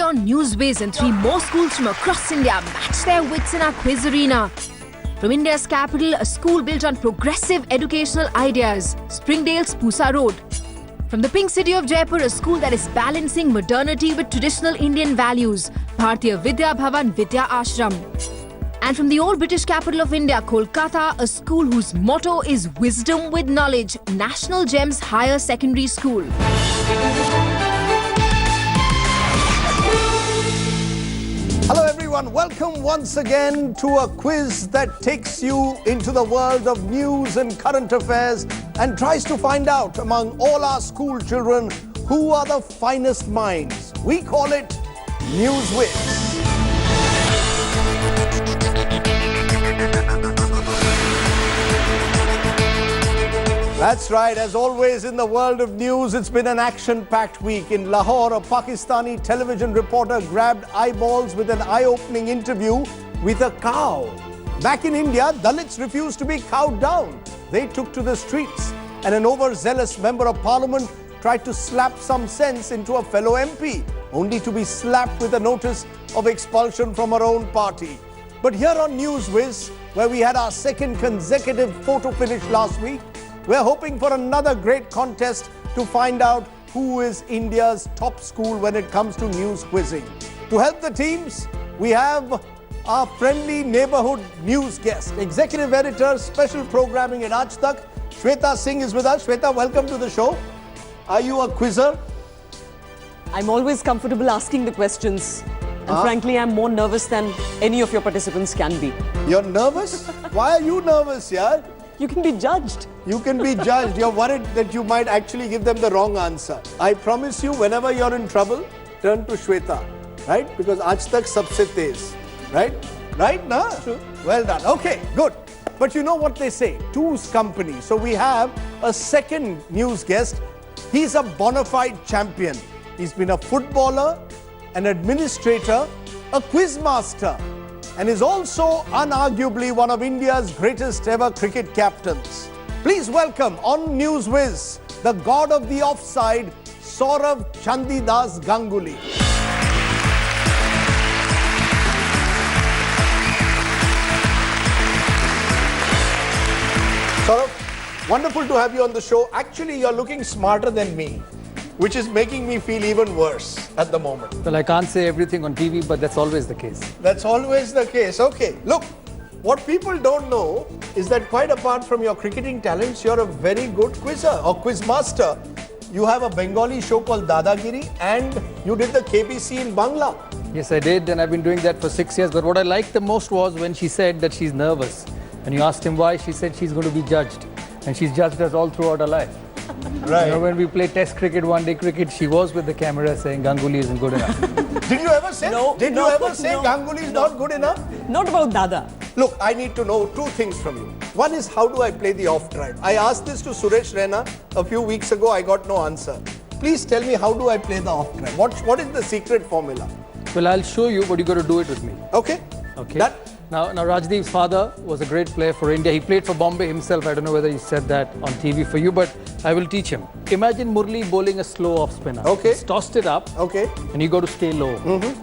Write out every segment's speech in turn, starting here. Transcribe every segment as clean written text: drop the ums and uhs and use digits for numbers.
On Newsways and 3 more schools from across India match their wits in our quiz arena. From India's capital, a school built on progressive educational ideas, Springdales, Pusa Road. From the pink city of Jaipur, a school that is balancing modernity with traditional Indian values, Bhartiya Vidya Bhavan, Vidya Ashram. And from the old British capital of India, Kolkata, a school whose motto is wisdom with knowledge, National Gems Higher Secondary School. Hello everyone, welcome once again to a quiz that takes you into the world of news and current affairs and tries to find out among all our school children who are the finest minds. We call it News Whiz. That's right, as always in the world of news, it's been an action-packed week. In Lahore, a Pakistani television reporter grabbed eyeballs with an eye-opening interview with a cow. Back in India, Dalits refused to be cowed down. They took to the streets, and an overzealous member of parliament tried to slap some sense into a fellow MP, only to be slapped with a notice of expulsion from her own party. But here on News Whiz, where we had our second consecutive photo finish last week, we're hoping for another great contest to find out who is India's top school when it comes to news quizzing. To help the teams, we have our friendly neighborhood news guest, executive editor, special programming at Aaj Tak, Shweta Singh is with us. Shweta, welcome to the show. Are you a quizzer? I'm always comfortable asking the questions. And frankly, I'm more nervous than any of your participants can be. You're nervous? Why are you nervous, yaar? You can be judged. You can be judged. You're worried that you might actually give them the wrong answer. I promise you, whenever you're in trouble, turn to Shweta, right? Because Aaj Tak sabse tez, right? Right, na? True. Well done. Okay, good. But you know what they say, two's company. So we have a second news guest. He's a bona fide champion. He's been a footballer, an administrator, a quiz master, and is also unarguably one of India's greatest ever cricket captains. Please welcome on News Whiz, the god of the offside, Saurav Chandidas Ganguly. Saurav, wonderful to have you on the show. Actually, you're looking smarter than me, which is making me feel even worse at the moment. Well, I can't say everything on TV, but that's always the case. That's always the case. Okay, look, what people don't know is that quite apart from your cricketing talents, you're a very good quizzer or quiz master. You have a Bengali show called Dadagiri and you did the KBC in Bangla. Yes, I did, and I've been doing that for 6 years. But what I liked the most was when she said that she's nervous. And you asked him why, she said she's going to be judged. And she's judged us all throughout her life. Right. You know, when we play test cricket, one-day cricket, she was with the camera saying Ganguly isn't good enough. Did you ever say? No, Did no, you ever say no, Ganguly is not good enough? Not about Dada. Look, I need to know two things from you. One is, how do I play the off drive? I asked this to Suresh Raina a few weeks ago. I got no answer. Please tell me, how do I play the off drive? What is the secret formula? Well, I'll show you, but you got to do it with me. Okay. Okay. That. Now, Rajdeep's father was a great player for India. He played for Bombay himself. I don't know whether he said that on TV for you, but I will teach him. Imagine Murli bowling a slow off spinner. Okay. He's tossed it up. Okay. And you got to stay low.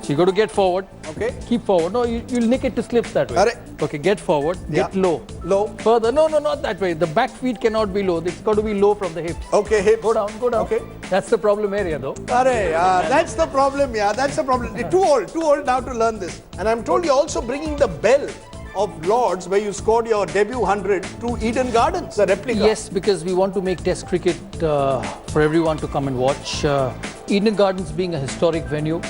So you got to get forward. Okay. Keep forward. No, you'll nick it to slips that way. Arre. Okay, get forward. Get low. Low. Further. No, not that way. The back feet cannot be low. It's got to be low from the hips. Okay, hips. Go down, go down. Okay. That's the problem area though. Arre, that's the problem, yeah. That's the problem. Too old now to learn this. And I'm told you're also bringing the bell of Lords, where you scored your debut 100, to Eden Gardens, a replica. Yes, because we want to make Test cricket for everyone to come and watch. Eden Gardens being a historic venue,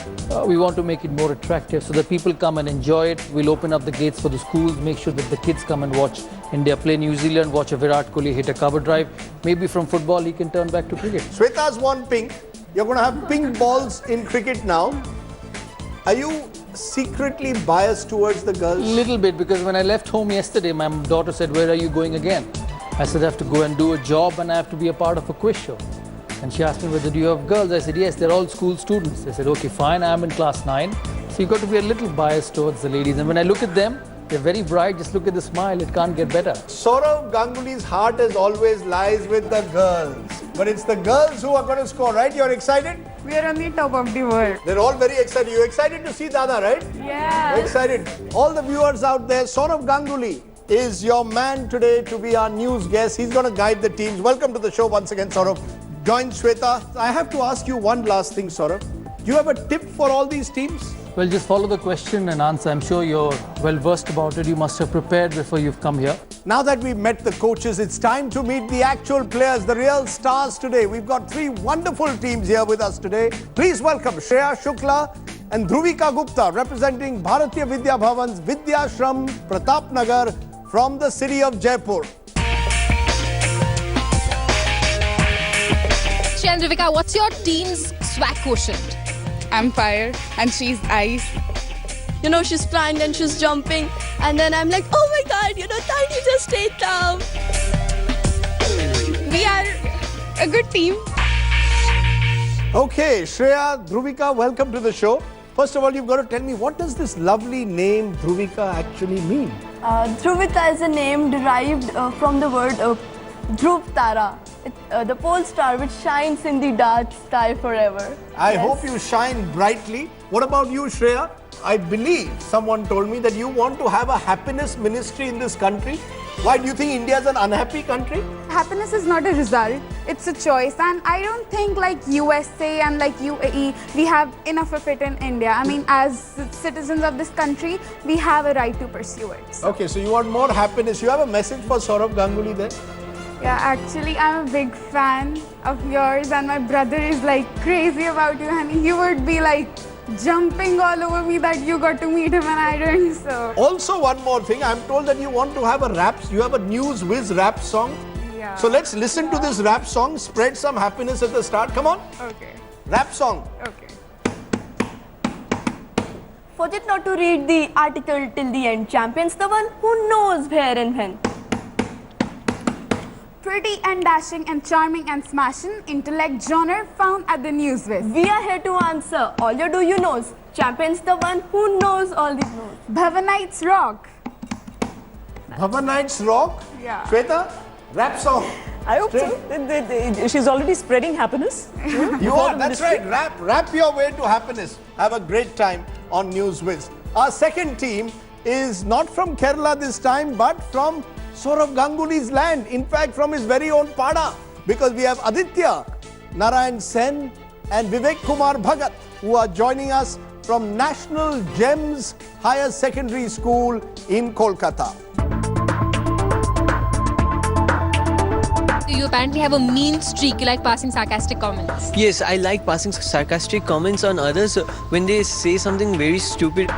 we want to make it more attractive so that people come and enjoy it. We'll open up the gates for the schools, make sure that the kids come and watch India play New Zealand, watch a Virat Kohli hit a cover drive. Maybe from football he can turn back to cricket. Shweta's won pink. You're going to have pink balls in cricket now. Are you secretly biased towards the girls? Little bit, because when I left home yesterday, my daughter said, "Where are you going again?" I said, "I have to go and do a job and I have to be a part of a quiz show." And she asked me, "Whether do you have girls?" I said, "Yes, they're all school students." I said, "Okay, fine, I'm in class 9. So you've got to be a little biased towards the ladies. And when I look at them, they're very bright. Just look at the smile. It can't get better. Saurav Ganguly's heart as always lies with the girls. But it's the girls who are going to score, right? You're excited? We are on the top of the world. They're all very excited. You're excited to see Dada, right? Yeah. Excited. All the viewers out there, Saurav Ganguly is your man today to be our news guest. He's going to guide the teams. Welcome to the show once again, Saurav. Join Shweta. I have to ask you one last thing, Saurav. Do you have a tip for all these teams? Well, just follow the question and answer. I'm sure you're well versed about it. You must have prepared before you've come here. Now that we've met the coaches, it's time to meet the actual players, the real stars today. We've got three wonderful teams here with us today. Please welcome Shreya Shukla and Dhruvika Gupta, representing Bhartiya Vidya Bhavan's Vidya Shram Pratap Nagar from the city of Jaipur. Shreya and Dhruvika, what's your team's swag quotient? I'm fire and she's ice. You know, she's flying and she's jumping. And then I'm like, oh my God, you know, can't you just stay calm? We are a good team. Okay, Shreya, Dhruvika, welcome to the show. First of all, you've got to tell me, what does this lovely name Dhruvika actually mean? Dhruvika is a name derived from the word Dhruv Tara. The pole star which shines in the dark sky forever. I hope you shine brightly. What about you, Shreya? I believe someone told me that you want to have a happiness ministry in this country. Why do you think India is an unhappy country? Happiness is not a result, it's a choice. And I don't think like USA and like UAE, we have enough of it in India. I mean, as citizens of this country, we have a right to pursue it. So. Okay, so you want more happiness. You have a message for Saurav Ganguly there? Yeah, actually, I'm a big fan of yours and my brother is like crazy about you and he would be like jumping all over me that you got to meet him and I didn't, so. Also, one more thing, I'm told that you want to have a rap, you have a news whiz rap song. Yeah. So let's listen to this rap song, spread some happiness at the start. Come on. Okay. Rap song. Okay. Forget not to read the article till the end. Champions the one who knows where and when. Pretty and dashing and charming and smashing, intellect genre found at the news whiz. We are here to answer all your do you knows. Champions the one who knows all these knows. Bhavanites rock. Bhavanites rock. Yeah. Shweta, rap song. I hope so. She's already spreading happiness. You are, that's right. Rap your way to happiness. Have a great time on News Whiz. Our second team is not from Kerala this time, but from Saurav Ganguly's land. In fact, from his very own Pada. Because we have Aditya, Narayan Sen and Vivek Kumar Bhagat, who are joining us from National Gems Higher Secondary School in Kolkata. You apparently have a mean streak. You like passing sarcastic comments. Yes, I like passing sarcastic comments on others when they say something very stupid.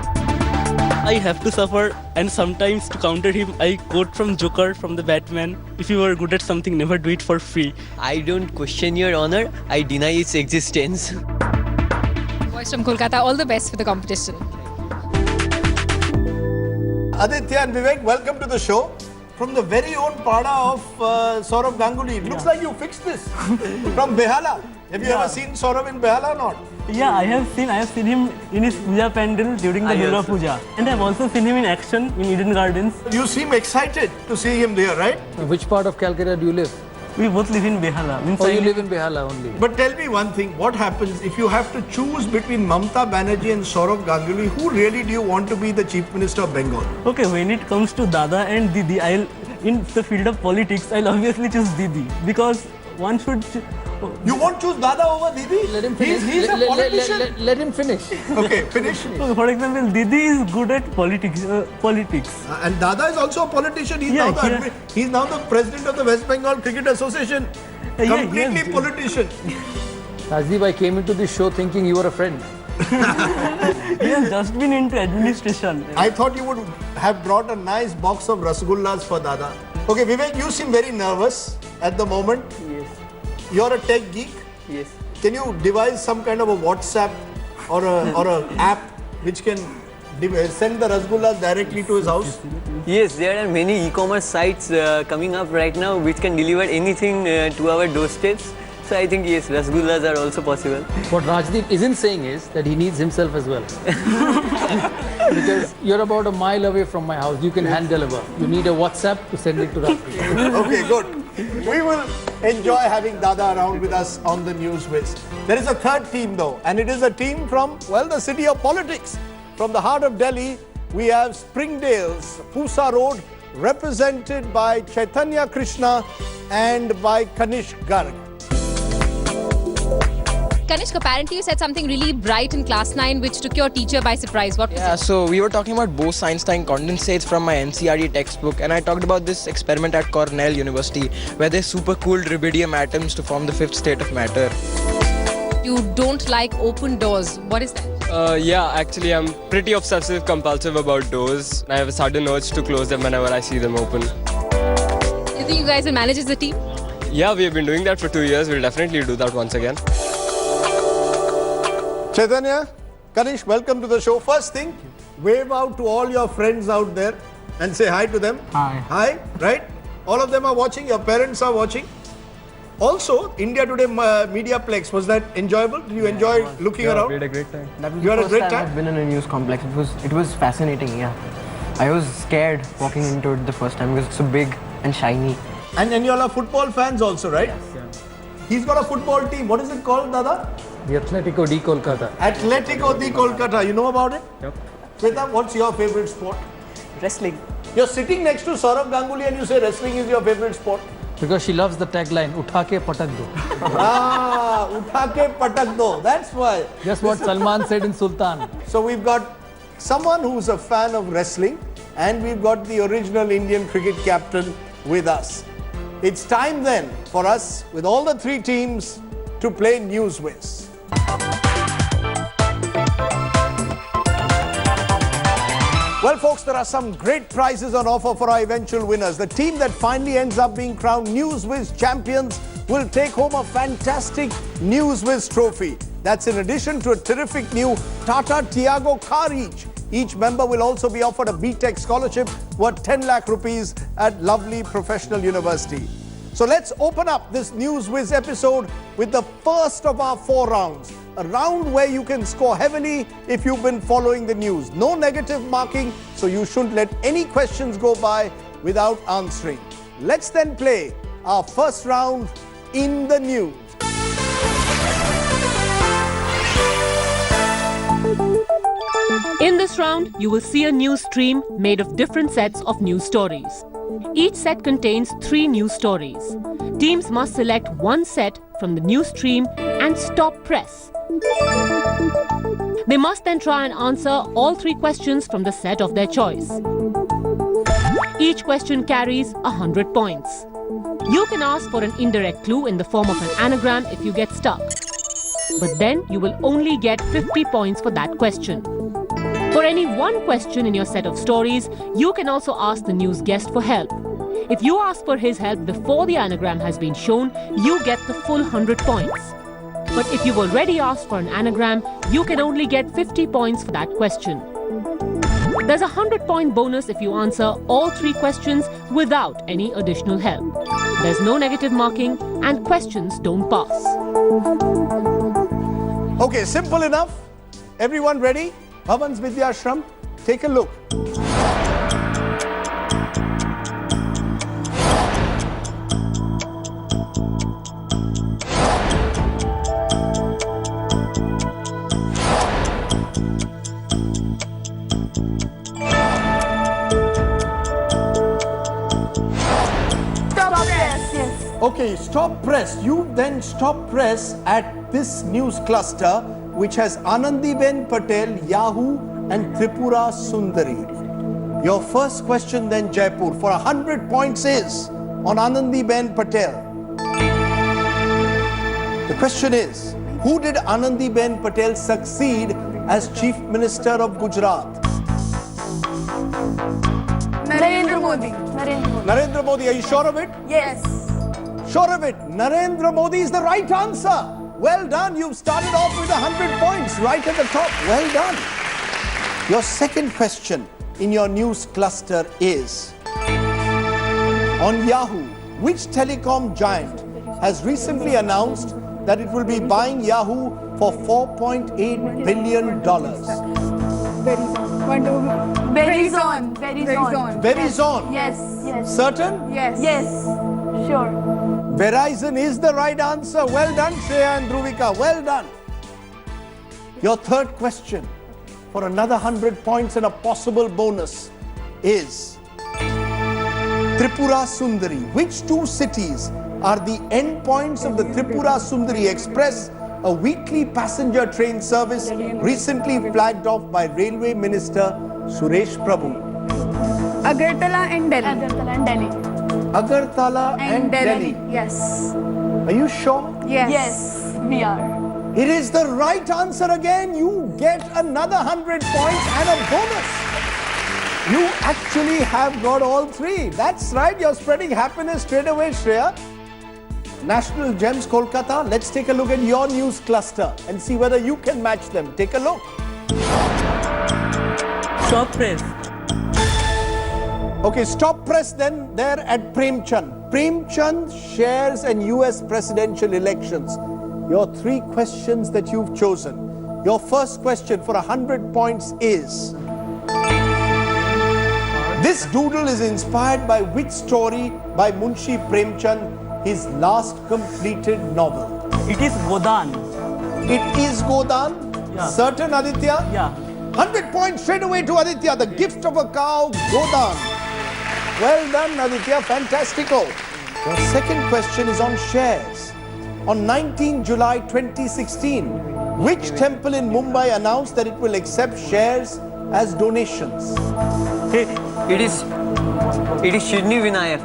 I have to suffer, and sometimes to counter him, I quote from Joker from the Batman. If you are good at something, never do it for free. I don't question your honor, I deny its existence. Boys from Kolkata, all the best for the competition. Aditya and Vivek, welcome to the show. From the very own Pada of Saurav Ganguly. It looks like you fixed this. From Behala. Have you ever seen Saurav in Behala or not? Yeah, I have seen him in his puja pandal during the Durga Puja. And I've also seen him in action in Eden Gardens. You seem excited to see him there, right? Which part of Calcutta do you live? We both live in Behala. Oh, you live in Behala only. But tell me one thing, what happens if you have to choose between Mamata Banerjee and Saurav Ganguly? Who really do you want to be the Chief Minister of Bengal? Okay, when it comes to Dada and Didi, in the field of politics, I'll obviously choose Didi. Because one should... You won't choose Dada over Didi? Let him finish. He's a politician. Let him finish. Okay, finish. So for example, Didi is good at politics. And Dada is also a politician. He's now the president of the West Bengal Cricket Association. Completely politician. Rajdeep, I came into this show thinking you were a friend. He has just been into administration. I thought you would have brought a nice box of rasgullas for Dada. Okay, Vivek, you seem very nervous at the moment. Yes. You're a tech geek. Yes. Can you devise some kind of a WhatsApp or a app which can send the rasgullas directly to his house? Yes, there are many e-commerce sites coming up right now which can deliver anything to our doorsteps. So I think yes, rasgullas are also possible. What Rajdeep isn't saying is that he needs himself as well. Because you're about a mile away from my house. You can hand deliver. You need a WhatsApp to send it to Rajdeep. Okay, good. We will enjoy having Dada around with us on the News Whiz. There is a third team though, and it is a team from, well, the city of politics. From the heart of Delhi, we have Springdales, Pusa Road, represented by Chaitanya Krishna and by Kanishk Garg. Kanishk, apparently you said something really bright in class 9 which took your teacher by surprise. What was Yeah, it? so we were talking about Bose-Einstein condensates from my NCERT textbook, and I talked about this experiment at Cornell University where they supercooled rubidium atoms to form the fifth state of matter. You don't like open doors. What is that? Yeah, actually I'm pretty obsessive compulsive about doors. I have a sudden urge to close them whenever I see them open. You think you guys will manage as a team? Yeah, we have been doing that for 2 years. We'll definitely do that once again. Chaitanya, Kanish, welcome to the show. First thing, wave out to all your friends out there and say hi to them. Hi. Hi, right? All of them are watching, your parents are watching. Also, India Today Mediaplex, was that enjoyable? Did you enjoy looking around? We had a great time. That was You the had a first great time time? I've been in a news complex. It was fascinating, yeah. I was scared walking into it the first time because it's so big and shiny. And you all are football fans also, right? Yes. He's got a football team. What is it called, Dada? The Atletico de Kolkata. Atletico de Kolkata. You know about it? Yep. Shweta, what's your favorite sport? Wrestling. You're sitting next to Saurav Ganguly and you say wrestling is your favorite sport. Because she loves the tagline, Utha ke patak do. Ah, utha ke patak do. That's why. Just what Salman said in Sultan. So we've got someone who's a fan of wrestling and we've got the original Indian cricket captain with us. It's time then for us, with all the three teams, to play News Whiz. Well, folks, there are some great prizes on offer for our eventual winners. The team that finally ends up being crowned News Whiz champions will take home a fantastic News Whiz trophy. That's in addition to a terrific new Tata Tiago car each. Each member will also be offered a BTech scholarship worth 10 lakh rupees at lovely professional university. So let's open up this News Whiz episode with the first of our 4 rounds. A round where you can score heavily if you've been following the news. No negative marking, so you shouldn't let any questions go by without answering. Let's then play our first round in the news. In this round, you will see a news stream made of different sets of news stories. Each set contains 3 news stories. Teams must select one set from the news stream and stop press. They must then try and answer all 3 questions from the set of their choice. Each question carries 100 points. You can ask for an indirect clue in the form of an anagram if you get stuck. But then you will only get 50 points for that question. For any one question in your set of stories, you can also ask the news guest for help. If you ask for his help before the anagram has been shown, you get the full 100 points. But if you've already asked for an anagram, you can only get 50 points for that question. There's a 100-point bonus if you answer all 3 questions without any additional help. There's no negative marking and questions don't pass. Okay, simple enough. Everyone ready? Bhavan's Vidyashram, take a look. Stop press. Yes. Okay, stop press. You then stop press at this news cluster which has Anandiben Patel, Yahoo and Tripura Sundari. Your first question then, Jaipur, for 100 points is on Anandiben Patel. The question is, who did Anandiben Patel succeed as Chief Minister of Gujarat? Narendra Modi. Narendra Modi, are you sure of it? Yes. Sure of it. Narendra Modi is the right answer. Well done. You've started off with 100 points right at the top. Well done. Your second question in your news cluster is, on Yahoo, which telecom giant has recently announced that it will be buying Yahoo for $4.8 billion? Verizon. Verizon. Yes. Yes. Certain? Yes. Yes. Sure. Verizon is the right answer. Well done, Shreya and Dhruvika. Well done. Your third question for another 100 points and a possible bonus is Tripura Sundari. Which two cities are the endpoints of the Tripura Sundari Express, a weekly passenger train service recently flagged off by Railway Minister Suresh Prabhu? Agartala and Delhi. Agartala and Delhi. Agartala and Delhi. Yes. Are you sure? Yes. Yes, we are. It is the right answer again. You get another 100 points and a bonus. You actually have got all three. That's right. You're spreading happiness straight away, Shreya. National Gems Kolkata. Let's take a look at your news cluster and see whether you can match them. Take a look. Stop press. Okay, stop press then there at Premchand. Premchand shares and US presidential elections. Your three questions that you've chosen. Your first question for 100 points is: this doodle is inspired by which story by Munshi Premchand, his last completed novel? It is Godan. It is Godan? Yeah. Certain, Aditya? Yeah. 100 points straight away to Aditya. The gift of a cow, Godan. Well done, Aditya. Fantastico. Your second question is on shares. On 19 July 2016, which temple in Mumbai announced that it will accept shares as donations? It is Siddhi Vinayak.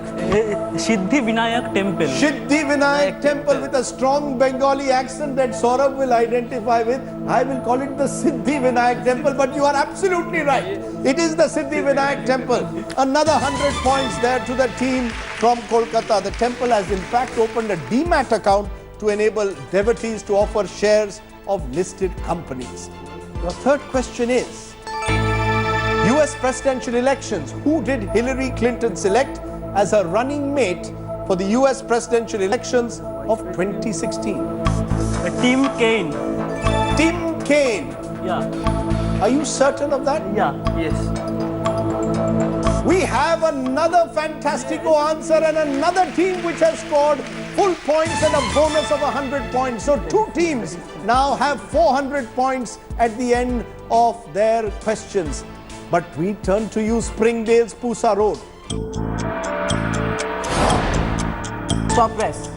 Siddhi Vinayak Temple. Siddhi Vinayak Temple with a strong Bengali accent that Saurabh will identify with. I will call it the Siddhi Vinayak Temple, but you are absolutely right. It is the Siddhi Vinayak Temple. Another 100 points there to the team from Kolkata. The temple has in fact opened a demat account to enable devotees to offer shares of listed companies. Your third question is: US presidential elections. Who did Hillary Clinton select as her running mate for the US presidential elections of 2016? Tim Kaine. Tim Kaine. Yeah. Are you certain of that? Yeah. Yes. We have another fantastico answer and another team which has scored full points and a bonus of 100 points. So two teams now have 400 points at the end of their questions. But we turn to you, Springdales, Pusa Road. Stop press.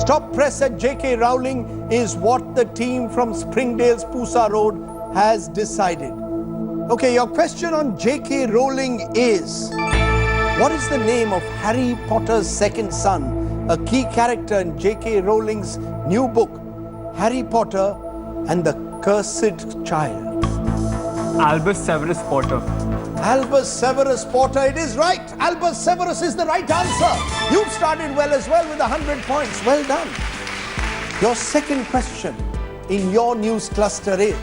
Stop press at J.K. Rowling is what the team from Springdales, Pusa Road has decided. Okay, your question on J.K. Rowling is: what is the name of Harry Potter's second son, a key character in J.K. Rowling's new book, Harry Potter and the Cursed Child? Albus Severus Potter. Albus Severus Potter, it is right. Albus Severus is the right answer. You've started well as well with 100 points. Well done. Your second question in your news cluster is: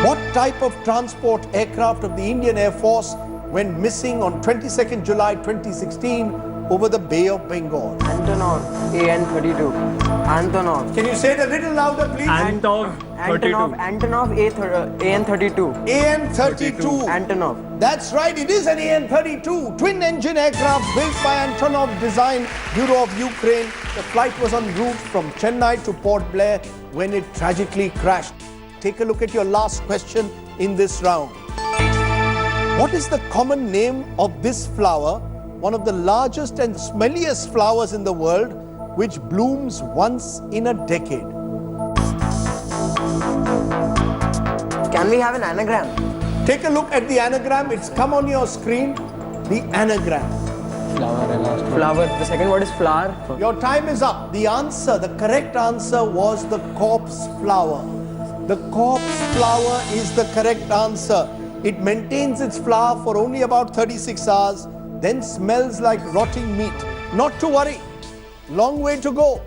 what type of transport aircraft of the Indian Air Force went missing on 22nd July 2016 over the Bay of Bengal? Antonov AN-32. Antonov. Can you say it a little louder, please? Antonov 32. Antonov AN-32. AN-32. Antonov. That's right, it is an AN-32, twin-engine aircraft built by Antonov Design Bureau of Ukraine. The flight was en route from Chennai to Port Blair when it tragically crashed. Take a look at your last question in this round. What is the common name of this flower, one of the largest and smelliest flowers in the world, which blooms once in a decade? Can we have an anagram? Take a look at the anagram. It's come on your screen. The anagram. Flower. The second word is flower. Your time is up. The answer, the correct answer was the corpse flower. The corpse flower is the correct answer. It maintains its flower for only about 36 hours, then smells like rotting meat. Not to worry. Long way to go.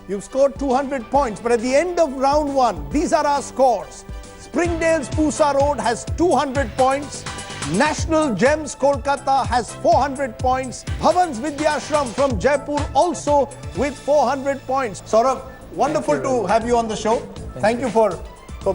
You've scored 200 points, but at the end of round one, these are our scores. Springdales Pusa Road has 200 points. National Gems Kolkata has 400 points. Bhavan's Vidyashram from Jaipur also with 400 points. Saurabh, wonderful to have you on the show. Thank you for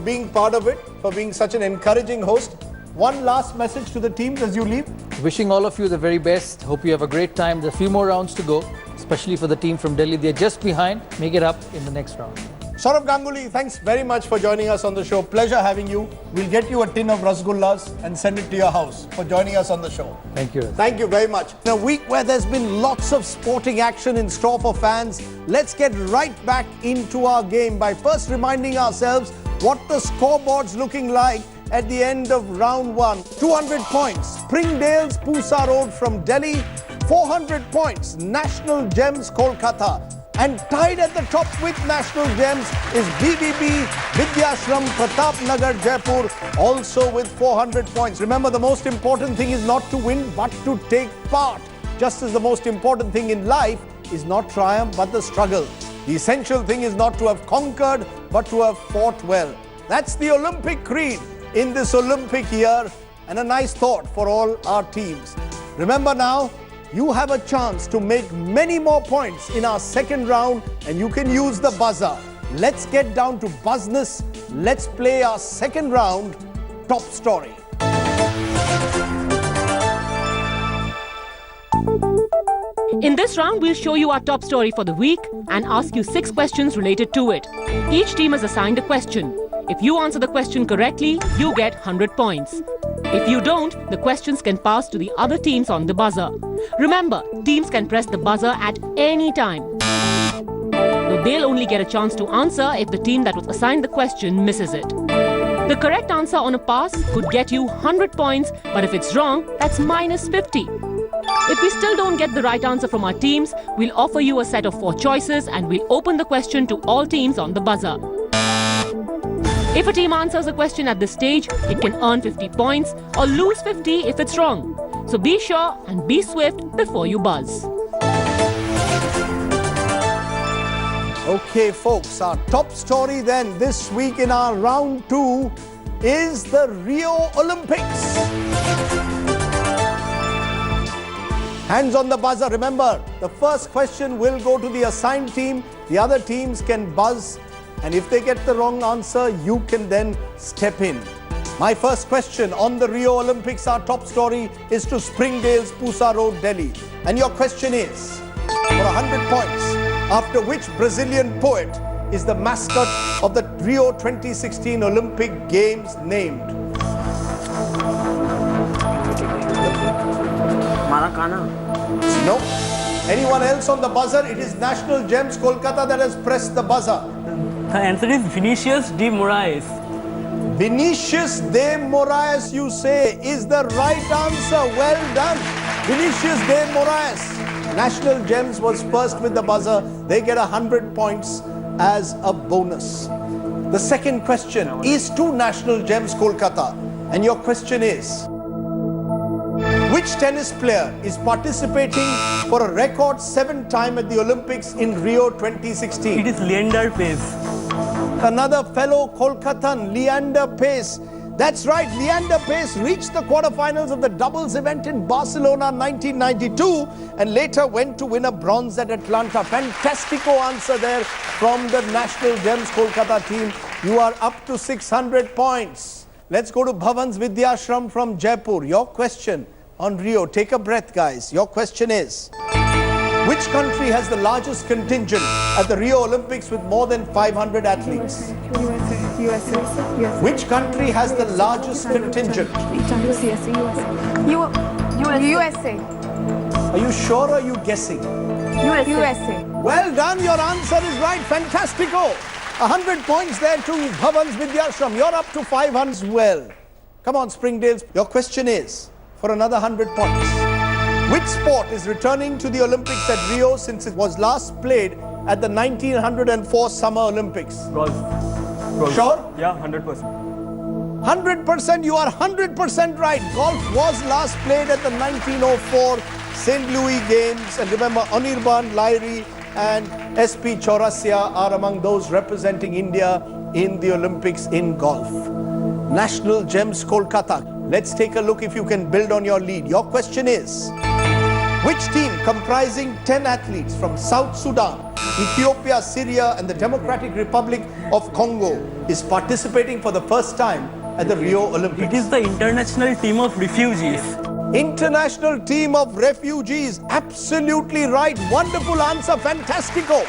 being part of it, for being such an encouraging host. one last message to the teams as you leave. Wishing all of you the very best. Hope you have a great time. There's a few more rounds to go, especially for the team from Delhi. They're just behind. Make it up in the next round. Saurav Ganguly, thanks very much for joining us on the show. Pleasure having you. We'll get you a tin of rasgullas and send it to your house for joining us on the show. Thank you. Thank you very much. In a week where there's been lots of sporting action in store for fans, let's get right back into our game by first reminding ourselves what the scoreboard's looking like at the end of round 1. 200 points, Springdales, Pusa Road from Delhi. 400 points, National Gems, Kolkata. And tied at the top with National Gems is BBB, Vidyashram, Pratap Nagar, Jaipur, also with 400 points. Remember, the most important thing is not to win, but to take part. Just as the most important thing in life is not triumph, but the struggle. The essential thing is not to have conquered, but to have fought well. That's the Olympic creed in this Olympic year, and a nice thought for all our teams. Remember now, you have a chance to make many more points in our second round, and you can use the buzzer. Let's get down to business. Let's play our second round, Top Story. In this round, we'll show you our top story for the week and ask you 6 questions related to it. Each team is assigned a question. If you answer the question correctly, you get 100 points. If you don't, the questions can pass to the other teams on the buzzer. Remember, teams can press the buzzer at any time. Though they'll only get a chance to answer if the team that was assigned the question misses it. The correct answer on a pass could get you 100 points, but if it's wrong, that's minus 50. If we still don't get the right answer from our teams, we'll offer you a set of 4 choices and we'll open the question to all teams on the buzzer. If a team answers a question at this stage, it can earn 50 points or lose 50 if it's wrong. So be sure and be swift before you buzz. Okay, folks, our top story then this week in our round 2 is the Rio Olympics. Hands on the buzzer. Remember, the first question will go to the assigned team. The other teams can buzz. And if they get the wrong answer, you can then step in. My first question on the Rio Olympics, our top story, is to Springdales, Pusa Road, Delhi. And your question is, for 100 points, after which Brazilian poet is the mascot of the Rio 2016 Olympic Games named? Maracana. No. Anyone else on the buzzer? It is National Gems, Kolkata, that has pressed the buzzer. The answer is Vinicius de Moraes. Vinicius de Moraes, you say, is the right answer. Well done. Vinicius de Moraes. National Gems was first with the buzzer. They get 100 points as a bonus. The second question is to National Gems, Kolkata. And your question is, which tennis player is participating for a record 7th time at the Olympics in Rio 2016? It is Leander Paes. Another fellow Kolkatan, Leander Paes. That's right, Leander Paes reached the quarterfinals of the doubles event in Barcelona 1992 and later went to win a bronze at Atlanta. Fantastico answer there from the National Gems Kolkata team. You are up to 600 points. Let's go to Bhavan's Vidyashram from Jaipur. Your question on Rio. Take a breath, guys. Your question is, which country has the largest contingent at the Rio Olympics with more than 500 athletes? USA. Which country has the largest contingent? USA. Are you sure or are you guessing? USA. Well done, your answer is right. Fantastico. 100 points there to Bhavan's Vidyashram. You're up to 500 as well. Come on, Springdales. Your question is, for another 100 points, which sport is returning to the Olympics at Rio since it was last played at the 1904 Summer Olympics? Golf. Sure? Yeah, 100%. 100%, you are 100% right. Golf was last played at the 1904 St. Louis Games. And remember, Anirban Lairi and SP Chaurasia are among those representing India in the Olympics in golf. National Gems Kolkata. Let's take a look if you can build on your lead. Your question is, which team comprising 10 athletes from South Sudan, Ethiopia, Syria and the Democratic Republic of Congo is participating for the first time at the Rio Olympics? It is the international team of refugees. International team of refugees. Absolutely right. Wonderful answer. Fantastico.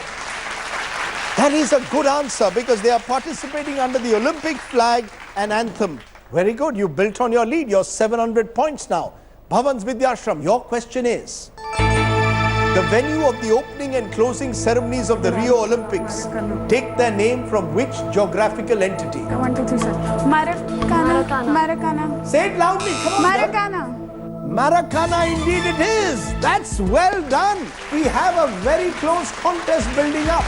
That is a good answer because they are participating under the Olympic flag and anthem. Very good. You built on your lead. You're 700 points now. Bhavan's Vidyashram, your question is: the venue of the opening and closing ceremonies of the Rio Olympics take their name from which geographical entity? 1, 2, 3, 4. Maracana. Say it loudly. Come on. Maracana. Maracana, indeed it is. That's well done. We have a very close contest building up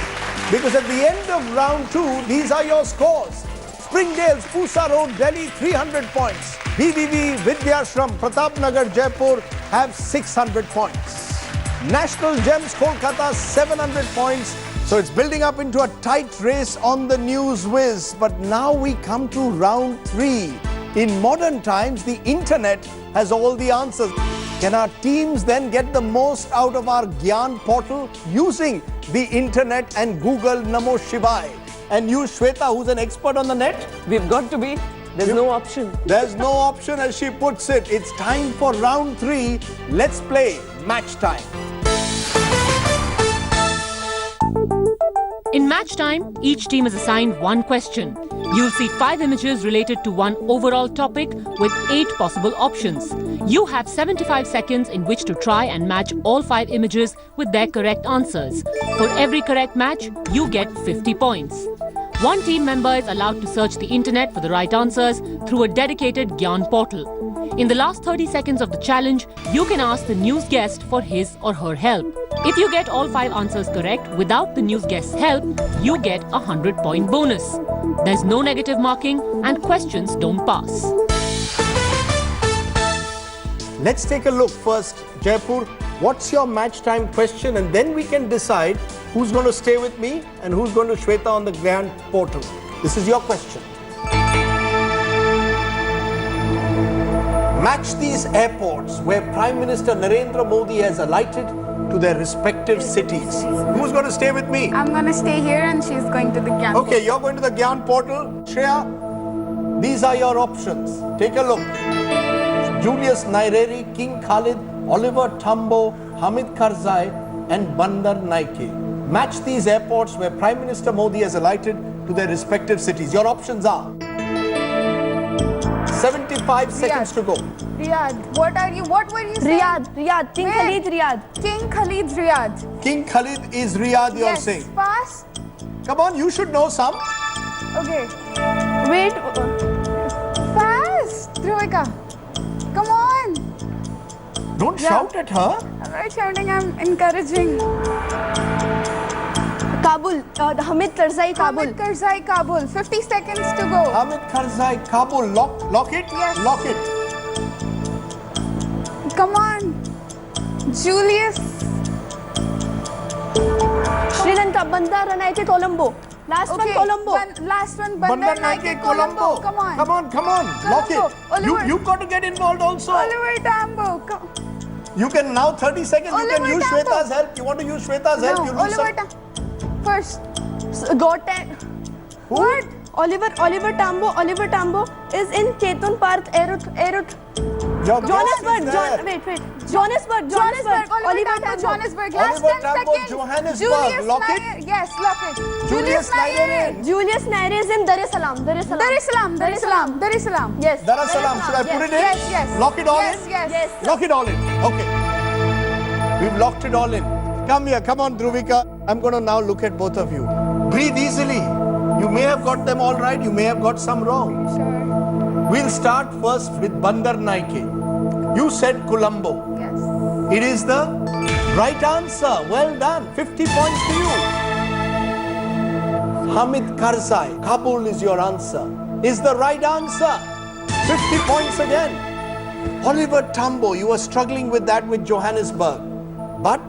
because at the end of round 2, these are your scores. Springdales, Pusa Road, Delhi, 300 points. BBV, Vidyashram, Pratapnagar, Jaipur have 600 points. National Gems, Kolkata, 700 points. So it's building up into a tight race on the news whiz. But now we come to round 3. In modern times, the internet has all the answers. Can our teams then get the most out of our Gyan portal using the internet and Google Namo Shivai? And you, Shweta, who's an expert on the net? We've got to be. There's no option. There's no option, as she puts it. It's time for round 3. Let's play match time. In match time, each team is assigned one question. You'll see 5 images related to one overall topic with 8 possible options. You have 75 seconds in which to try and match all 5 images with their correct answers. For every correct match, you get 50 points. One team member is allowed to search the internet for the right answers through a dedicated Gyan portal. In the last 30 seconds of the challenge, you can ask the news guest for his or her help. If you get all 5 answers correct without the news guest's help, you get a 100-point bonus. There's no negative marking and questions don't pass. Let's take a look first. Jaipur, what's your match time question? And then we can decide who's going to stay with me and who's going to Shweta on the Grand portal. This is your question. Match these airports where Prime Minister Narendra Modi has alighted to their respective cities. Who's going to stay with me? I'm going to stay here and she's going to the Gyan. Okay, you're going to the Gyan portal. Shreya, these are your options. Take a look. Julius Nyerere, King Khalid, Oliver Tambo, Hamid Karzai and Bandar Naike. Match these airports where Prime Minister Modi has alighted to their respective cities. Your options are 75 seconds to go. Riyadh. What were you saying? Riyadh. King Khalid, Riyadh. King Khalid's Riyadh. King Khalid is Riyadh, you're Yes. saying. Pass. Come on, you should know some. Okay. Wait. Pass. Dhruvika. Come on. Don't shout at her. I'm not shouting, I'm encouraging. Kabul. Hamid Karzai, Kabul. Hamid Karzai, Kabul. 50 seconds to go. Hamid Karzai, Kabul. Lock it? Yes. Lock it. Come on. Julius. Sri Lanka, Bandar Naike, Colombo. Last one, Colombo. Last one, Bandar Bandar Naike, Colombo. Come on. Come on. Lock Colombo. it. Oliver. You've got to get involved also. Oliver Tambo. Come. You can now 30 seconds. You can Oliver use Tambo. Shweta's help. You want to use Shweta's help? No, You lose Oliver some. First. Goten. What? Oliver Tambo is in Chetun Park, Erut. Your guess Johannesburg. is there. Wait. Johannesburg. Oliver Tambo, Johannesburg. Last Oliver 10 Tambo, seconds. Johannesburg. Julius Lock it. Nyerere. Yes, lock it. Julius Nyerere. Julius Nyerere is in Dar es Salaam. Dar es Salaam. Yes. Dar es Salaam. Should I put it in? Yes. Lock it all Yes, in? yes. Lock it all in. Okay. We've locked it all in. Come here. Come on, Dhruvika. I'm going to now look at both of you. Breathe easily. You may have got them all right. You may have got some wrong. Sure. We'll start first with Bandar Naike. You said Colombo. Yes. It is the right answer. Well done. 50 points to you. Hamid Karzai, Kabul is your answer. Is the right answer. 50 points again. Oliver Tambo, you were struggling with that with Johannesburg. But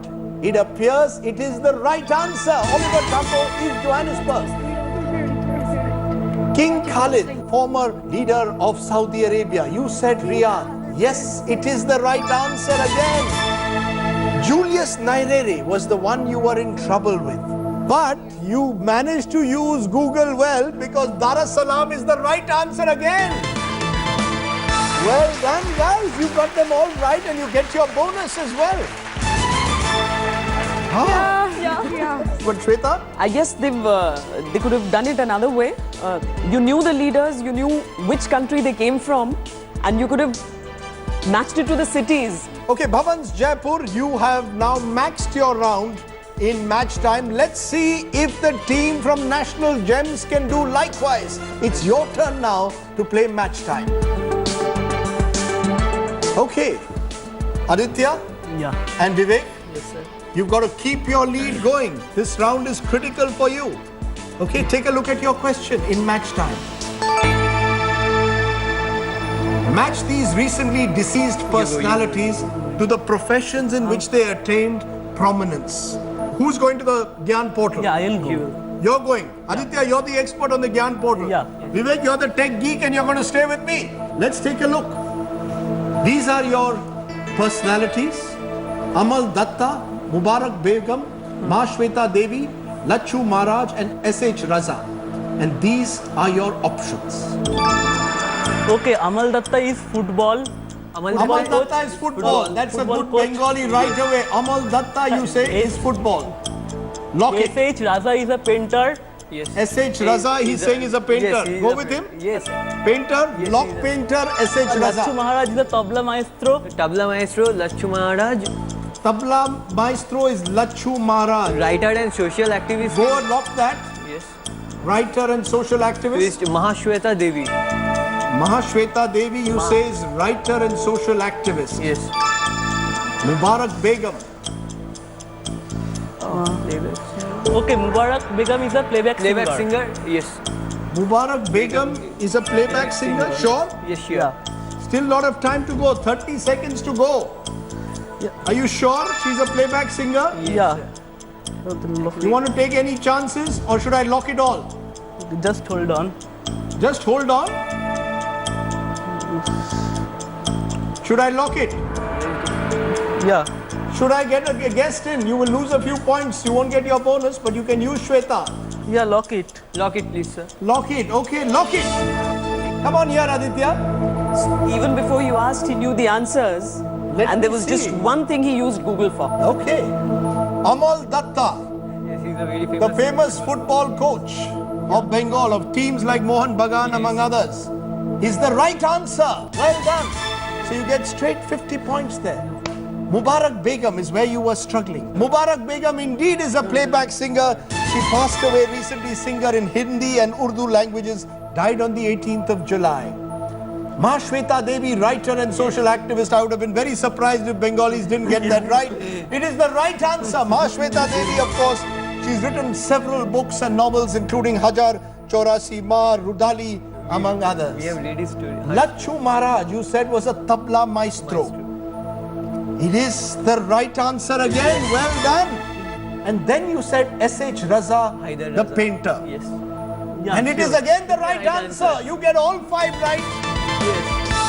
it appears it is the right answer. Oliver Tambo is Johannesburg. King Khalid, former leader of Saudi Arabia. You said Riyadh. Yes, it is the right answer again. Julius Nyerere was the one you were in trouble with. But you managed to use Google well because Dar es Salaam is the right answer again. Well done, guys. You got them all right and you get your bonus as well. Yeah. But Shweta? I guess they could have done it another way. You knew the leaders, you knew which country they came from, and you could have matched it to the cities. Okay, Bhavan's Jaipur, you have now maxed your round in match time. Let's see if the team from National Gems can do likewise. It's your turn now to play match time. Okay, Aditya and Vivek, you've got to keep your lead going. This round is critical for you. Okay, take a look at your question in match time. Match these recently deceased personalities to the professions in which they attained prominence. Who's going to the Gyan portal? Yeah, I'll go. You're going. Aditya, you're the expert on the Gyan portal. Yeah. Vivek, you're the tech geek and you're going to stay with me. Let's take a look. These are your personalities. Amal Datta, Mubarak Begum, Ma Shweta Devi, Lachu Maharaj and S.H. Raza. And these are your options. Okay, Amal Datta is football. Amal Datta is football. That's a good Bengali right away. Amal Datta, you say, is football. Lock it. S.H. Raza is a painter. Yes. S.H. Raza, he's saying is a painter. Yes, Go with him. Yes. Painter, lock painter, S.H. Lachu Raza. Maharaj is a tabla maestro. Tabla maestro, Lachu Maharaj. Tabla maestro is Lachu Maharaj. Writer and social activist. Go and lock that. Yes. Writer and social activist. Mahashweta Devi. Mahashweta Devi, you say, is writer and social activist. Yes. Mubarak Begum. Okay, Mubarak Begum is a playback singer. Yes. Mubarak Begum is a playback singer. Sure? Yes, sure. Yeah. Still a lot of time to go. 30 seconds to go. Are you sure she's a playback singer? Yeah. You want to take any chances or should I lock it all? Just hold on. Just hold on. Should I lock it? Yeah. Should I get a guest in? You will lose a few points. You won't get your bonus, but you can use Shweta. Yeah, lock it. Lock it, please, sir. Lock it. Okay, lock it. Come on here, Aditya. Even before you asked, he knew the answers. And there was just one thing he used Google for. Okay. Amal Datta, Yes, he's a very the famous. famous football coach of Bengal, of teams like Mohan Bagan, among others, is the right answer. Well done. So you get straight 50 points there. Mubarak Begum is where you were struggling. Mubarak Begum indeed is a playback singer. She passed away recently, singer in Hindi and Urdu languages, died on the 18th of July. Ma Shweta Devi, writer and social activist. I would have been very surprised if Bengalis didn't get that right. It is the right answer. Ma Shweta Devi, of course, she's written several books and novels, including Hajar, Chaurasi Ma, Rudali, among others. We have read his story. Lachu Maharaj, you said, was a tabla maestro. It is the right answer again. Well done. And then you said S.H. Raza, Haidar the Raza. painter. Yes. And it is again the right answer. You get all 5 right.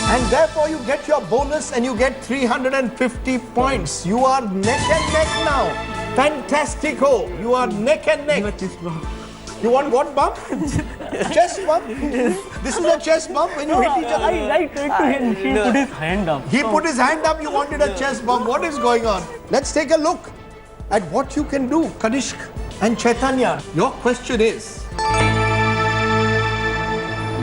And therefore you get your bonus and you get 350 points. You are neck and neck now. Fantastico. You are neck and neck. You want what bump? Chest bump? This is a chest bump when you hit each other. I tried to hit him. He put his hand up. He put his hand up, you wanted a chest bump. What is going on? Let's take a look at what you can do, Kanishk and Chaitanya. Your question is,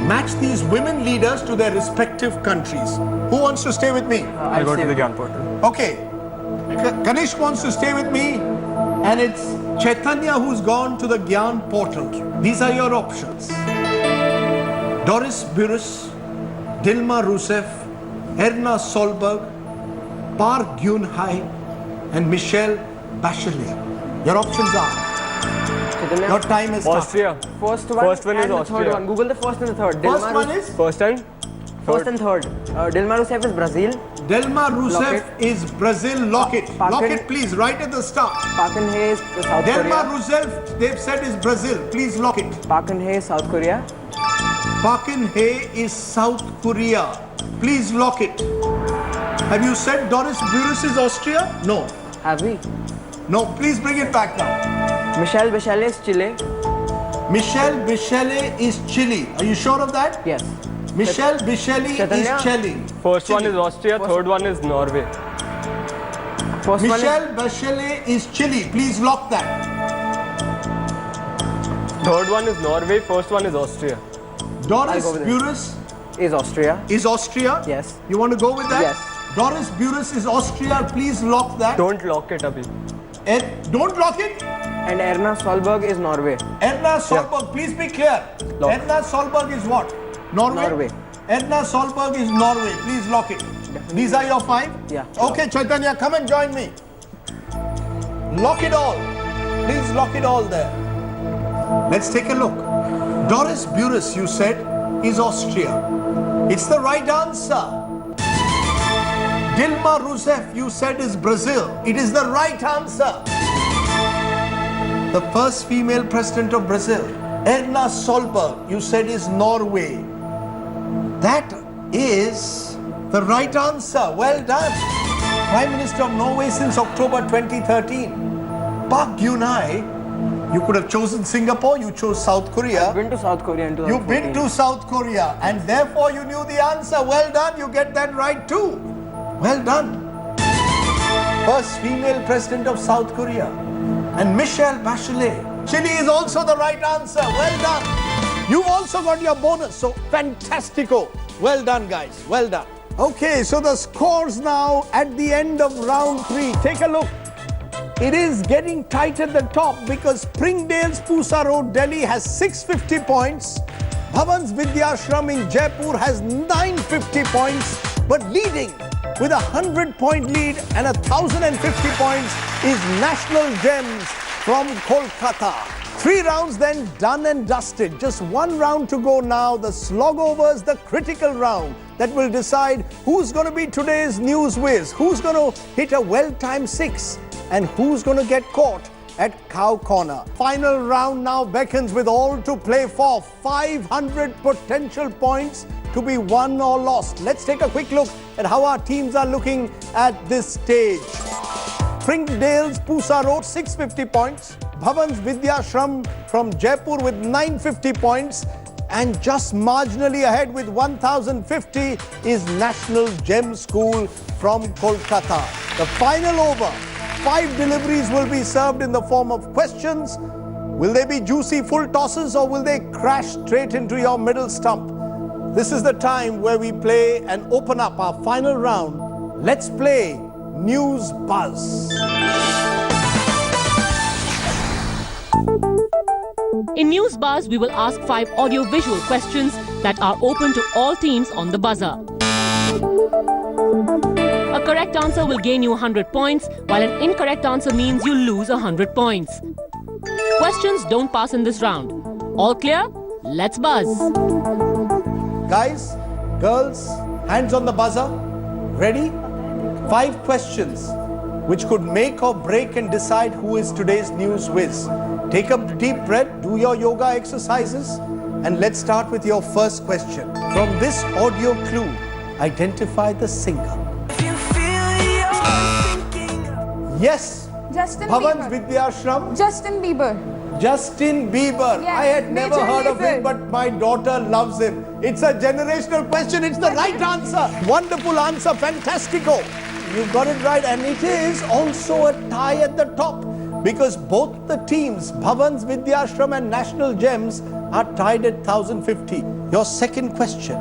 match these women leaders to their respective countries. Who wants to stay with me? I'll go to the Gyan portal. Okay. Kanishk wants to stay with me, and it's Chaitanya who's gone to the Gyan portal. These are your options. Doris Burrus, Dilma Rousseff, Erna Solberg, Park Geun-hye, and Michelle Bachelet. Your options are. Your time is started. Austria. First one First one is and the Austria. third one. Google the first and the third. First one is First and First and third. Dilma Rousseff is Brazil. Delma Rousseff Lock is Brazil. Lock it. Park Lock and- it, please. Right at the start. Park Geun-hye is South Delma Korea. Rousseff, they've said, is Brazil. Please lock it. Park Geun-hye is South Korea. Park Geun-hye is South Korea. Please lock it. Have you said Doris Burrus is Austria? No. Have we? No. Please bring it back now. Michelle Bachelet is Chile. Michelle Bachelet is Chile. Are you sure of that? Yes. Michelle Bachelet is Chaitanya? Chile. First one is Austria, third one is Norway. Michelle Bachelet is Chile. Please lock that. Third one is Norway, first one is Austria. Doris Burus Is Austria. is Austria. Yes. You want to go with that? Yes. Doris Burus is Austria. Please lock that. Don't lock it, Abhi. Don't lock it. And Erna Solberg is Norway. Edna Solberg, please be clear. Lock. Edna Solberg is what? Norway? Norway. Edna Solberg is Norway. Please lock it. These are your 5? Yeah. Okay, Chaitanya, come and join me. Lock it all. Please lock it all there. Let's take a look. Doris Burus, you said, is Austria. It's the right answer. Dilma Rousseff, you said, is Brazil. It is the right answer. The first female president of Brazil, Erna Solberg, you said, is Norway. That is the right answer. Well done. Prime Minister of Norway since October 2013. Park Geun-hye, you could have chosen Singapore, you chose South Korea. I've been to South Korea in 2014. You've been to South Korea and therefore you knew the answer. Well done, you get that right too. Well done. First female president of South Korea. And Michelle Bachelet. Chile is also the right answer. Well done. You've also got your bonus. So fantastico. Well done, guys. Well done. Okay, so the scores now at the end of round 3. Take a look. It is getting tight at the top because Springdales Pusa Road, Delhi has 650 points. Bhavan's Vidya in Jaipur has 950 points. But leading with a 100-point lead and 1,050 points is National Gems from Kolkata. 3 rounds then done and dusted. Just 1 round to go now. The slogovers, the critical round that will decide who's going to be today's news whiz, who's going to hit a well-timed 6, and who's going to get caught at Cow Corner. Final round now beckons with all to play for. 500 potential points to be won or lost. Let's take a quick look at how our teams are looking at this stage. Springdales Pusa Road, 650 points. Bhavan's Vidya from Jaipur with 950 points. And just marginally ahead with 1,050 is National Gem School from Kolkata. The final over. 5 deliveries will be served in the form of questions. Will they be juicy full tosses or will they crash straight into your middle stump? This is the time where we play and open up our final round. Let's play News Buzz. In News Buzz, we will ask 5 audio-visual questions that are open to all teams on the buzzer. A correct answer will gain you 100 points, while an incorrect answer means you lose 100 points. Questions don't pass in this round. All clear? Let's buzz. Guys, girls, hands on the buzzer. Ready? 5 questions which could make or break and decide who is today's news whiz. Take a deep breath, do your yoga exercises, and let's start with your first question. From this audio clue, identify the singer. Yes. Justin Bhavan's Bieber. Vidyashram. Justin Bieber. Justin Bieber. Yes, I had never Major heard of Lazer. him, but my daughter loves him. It's a generational question. It's the right answer. Wonderful answer. Fantastico. You got it right. And it is also a tie at the top because both the teams, Bhavan's Vidyashram and National Gems, are tied at 1,050. Your second question.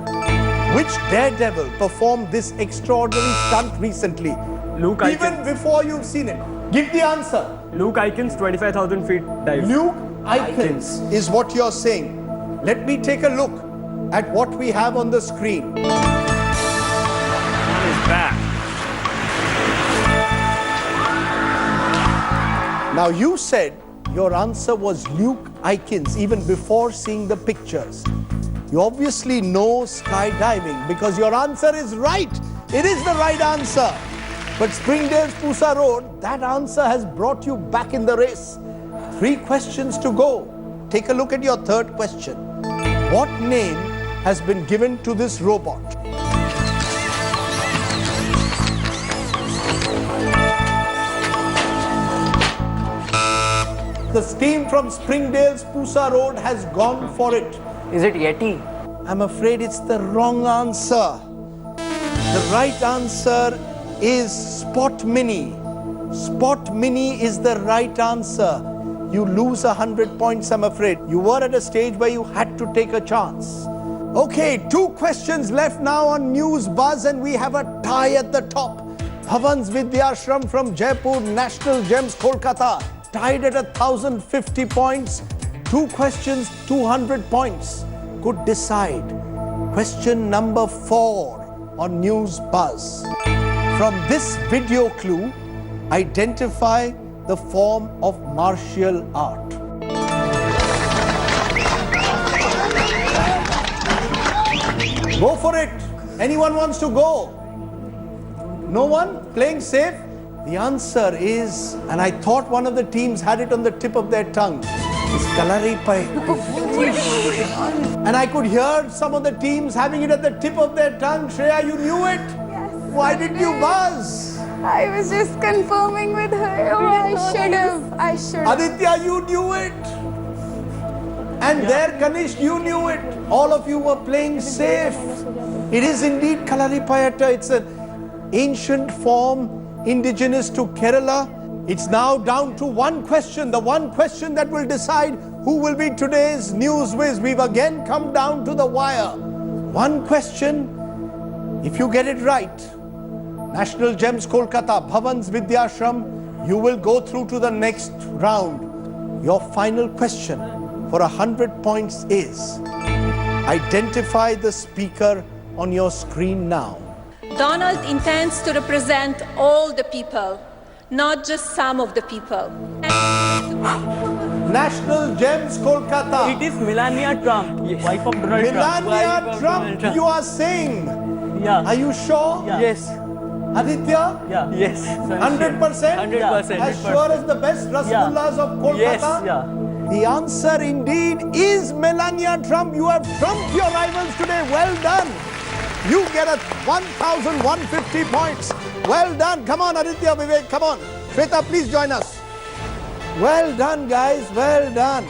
Which daredevil performed this extraordinary stunt recently? Luke Even Aikens. before you've seen it. Give the answer. Luke Aikens, 25,000 feet dive. Luke Aikens is what you're saying. Let me take a look at what we have on the screen. On his back. Now you said your answer was Luke Aikens even before seeing the pictures. You obviously know skydiving because your answer is right. It is the right answer. But Springdales Pusa Road, that answer has brought you back in the race. 3 questions to go. Take a look at your third question. What name has been given to this robot? The team from Springdales Pusa Road has gone for it. Is it Yeti? I'm afraid it's the wrong answer. The right answer is Spot Mini. Spot Mini is the right answer. You lose 100 points, I'm afraid. You were at a stage where you had to take a chance. Okay, 2 questions left now on News Buzz, and we have a tie at the top. Bhavan's Vidyashram from Jaipur, National Gems, Kolkata, tied at 1,050 points. 2 questions, 200 points could decide. Question number 4 on News Buzz. From this video clue, identify the form of martial art. Go for it. Anyone wants to go? No one? Playing safe? The answer is, and I thought one of the teams had it on the tip of their tongue, is Kalaripai. And I could hear some of the teams having it at the tip of their tongue. Shreya, you knew it? Yes. Why did you buzz? I was just confirming with her. Oh, I should have. I should have. Aditya, you knew it. And there, Kanish, you knew it. All of you were playing safe. It is indeed Kalaripayattu. It's an ancient form indigenous to Kerala. It's now down to one question, the one question that will decide who will be today's News Whiz. We've again come down to the wire. One question, if you get it right, National Gems Kolkata, Bhavan's Vidyashram, you will go through to the next round. Your final question for 100 points is, identify the speaker on your screen now. Donald intends to represent all the people, not just some of the people. National Gems Kolkata. It is Melania Trump, wife of Donald Trump. Melania Trump, you are saying? Yeah. Are you sure? Yeah. Yes. Aditya? Yeah. Yes. 100%? 100%. As sure as the best rasgullas of Kolkata? Yes. Yeah. The answer indeed is Melania Trump. You have trumped your rivals today. Well done. You get 1,150 points. Well done. Come on, Aditya, Vivek, come on. Shweta, please join us. Well done, guys. Well done.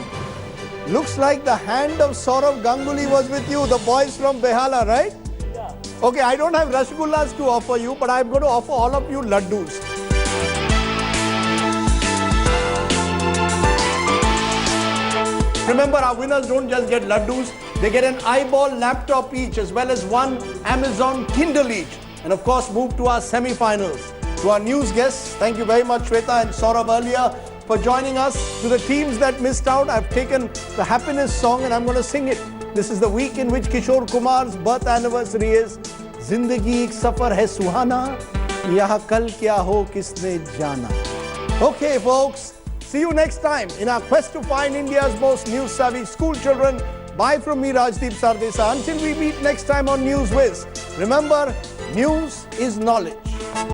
Looks like the hand of Saurav Ganguly was with you, the boys from Behala, right? Yeah. Okay, I don't have rasgullas to offer you, but I'm going to offer all of you laddus. Remember, our winners don't just get laddus, they get an eyeball laptop each, as well as one Amazon Kindle each. And of course, move to our semi-finals. To our news guests, thank you very much, Shweta and Saurabh earlier, for joining us. To the teams that missed out, I've taken the happiness song and I'm going to sing it. This is the week in which Kishore Kumar's birth anniversary is. Zindagi ek safar hai suhana, yahan kal kya ho kisne jana. Okay, folks. See you next time in our quest to find India's most news-savvy school children. Bye from me, Rajdeep Sardesa. Until we meet next time on News Whiz. Remember, news is knowledge.